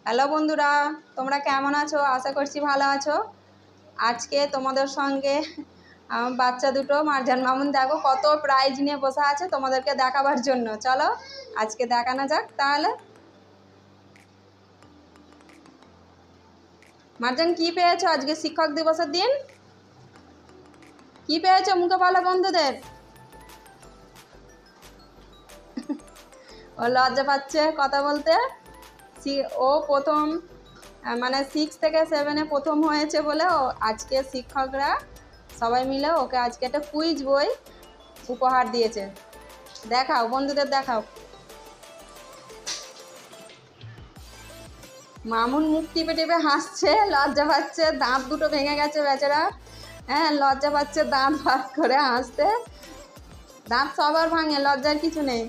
Hello বন্ধুরা, তোমরা কেমন আছো? আশা করছি ভালো আছো। আজকে তোমাদের সঙ্গে আমার বাচ্চা দুটো মারজান মামুন দেখো কত প্রাইজ নিয়ে বসে আছে তোমাদেরকে দেখাবার জন্য। চলো আজকে দেখানো যাক তাহলে। মারজান, কি পেয়েছো আজকে শিক্ষক দিবসের দিন? কি পেয়েছো মুখে বলো বন্ধুদের। ও লজ্জা পাচ্ছে কথা বলতে। ও প্রথম মানে 6 থেকে 7-এ প্রথম হয়েছে বলে ও আজকে শিক্ষকরা সবাই মিলে ওকে আজকে একটা কুইজ বই উপহার দিয়েছে। দেখাও বন্ধুদের, দেখাও। মামুন মুখ টিপে টিপে হাসছে, লজ্জা পাচ্ছে, দাঁত দুটো ভেঙে গেছে বেচারা। হ্যাঁ, লজ্জা পাচ্ছে দাঁত ভাত করে হাসতে। দাঁত সবার ভাঙে, লজ্জার কিছু নেই।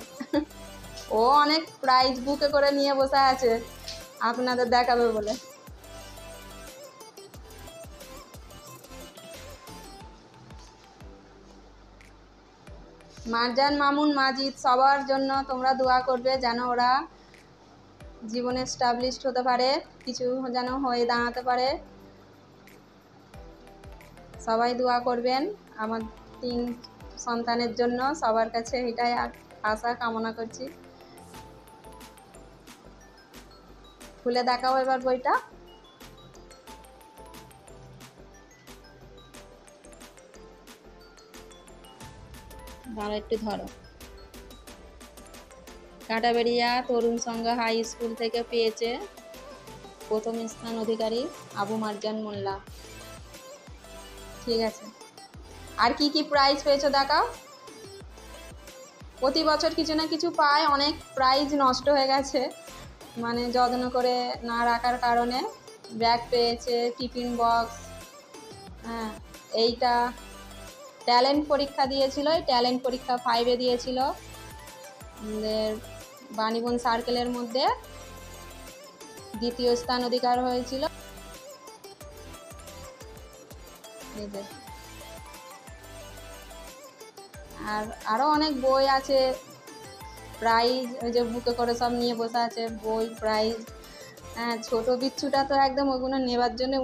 ও অনেক প্রাইজ বুকে করে নিয়ে বসে আছে আপনাদের দেখাবে বলে। মারজান, মামুন, মাজিদ সবার জন্য তোমরা দোয়া করবে যেন ওরা জীবনে এস্টাবলিশড হতে পারে, কিছু যেন হয়ে দাঁড়াতে পারে। সবাই দোয়া করবেন আমার 3 সন্তানের জন্য, সবার কাছে এটাই আশা কামনা করছি। খুলে দেখাও এবার বইটা। দাঁড়া একটু ধরো। কাঁটাবেড়িয়া তরুণ সংঘ হাই স্কুল থেকে পেয়েছে প্রথম স্থান অধিকারী আবু মারজান মোল্লা। ঠিক আছে, আর কি কি প্রাইজ পেয়েছো দেখাও। প্রতি বছর কিছু না কিছু পায়, অনেক প্রাইজ নষ্ট হয়ে গেছে মানে যত্ন করে না রাখার কারণে। ব্যাগ পেয়েছে, টিফিন বক্স। হ্যাঁ, এইটা ট্যালেন্ট পরীক্ষা দিয়েছিল, এই ট্যালেন্ট পরীক্ষা 5-এ দিয়েছিল বাণীবন সার্কেলের মধ্যে, দ্বিতীয় স্থান অধিকার হয়েছিল। আর আরও অনেক বই আছে, প্রাইজ ওই যে বুকে করে সব নিয়ে বসে আছে বই প্রাইজ। হ্যাঁ, ছোট বিচ্ছুটা তো একদম ওগুলো নেবার জন্য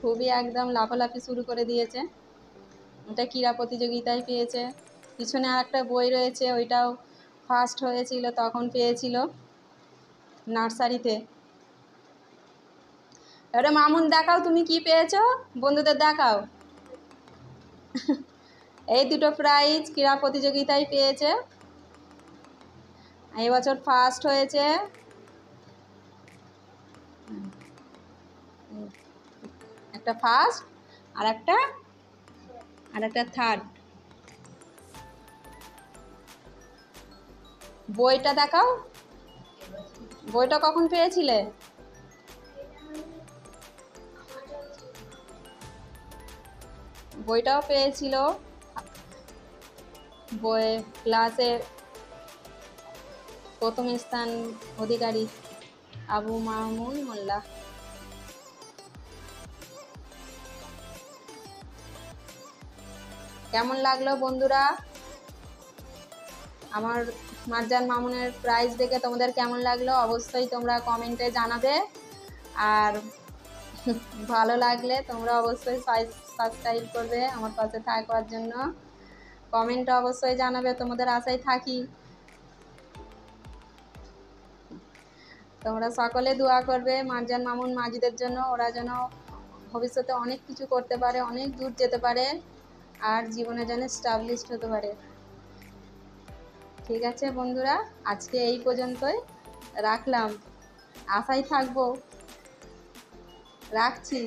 খুবই একদম লাফালাফি শুরু করে দিয়েছে। ওটা ক্রীড়া প্রতিযোগিতায় পেয়েছে। পিছনে আর একটা বই রয়েছে, ওইটাও ফার্স্ট হয়েছিল, তখন পেয়েছিল নার্সারিতে। এবারে মামুন দেখাও তুমি কি পেয়েছো, বন্ধুদের দেখাও। এই দুটো প্রাইজ ক্রীড়া প্রতিযোগিতায় পেয়েছে, এই বছর ফার্স্ট হয়েছে। একটা ফার্স্ট আর একটা থার্ড। বইটা দেখাও, বইটা কখন পেয়েছিলে? বইটাও পেয়েছিল বই ক্লাসে প্রথম স্থান অধিকারী আবু মামুন মোল্লা। কেমন লাগলো বন্ধুরা আমার মারজান মামুনের প্রাইজ দেখে? তোমাদের কেমন লাগলো অবশ্যই তোমরা কমেন্টে জানাবে। আর ভালো লাগলে তোমরা অবশ্যই সাবস্ক্রাইব করবে আমার পাশে থাকার জন্য। কমেন্টে অবশ্যই জানাবে, তোমাদের আশায় থাকি। তোমরা সকলে দোয়া করবে মারজান মামুন মাজিদের জন্য, ওরা যেন ভবিষ্যতে অনেক কিছু করতে পারে, অনেক দূর যেতে পারে, আর জীবনে যেন এস্টাবলিশড হতে পারে। ঠিক আছে বন্ধুরা, আজকে এই পর্যন্তই রাখলাম, আশায় থাকবো, রাখছি।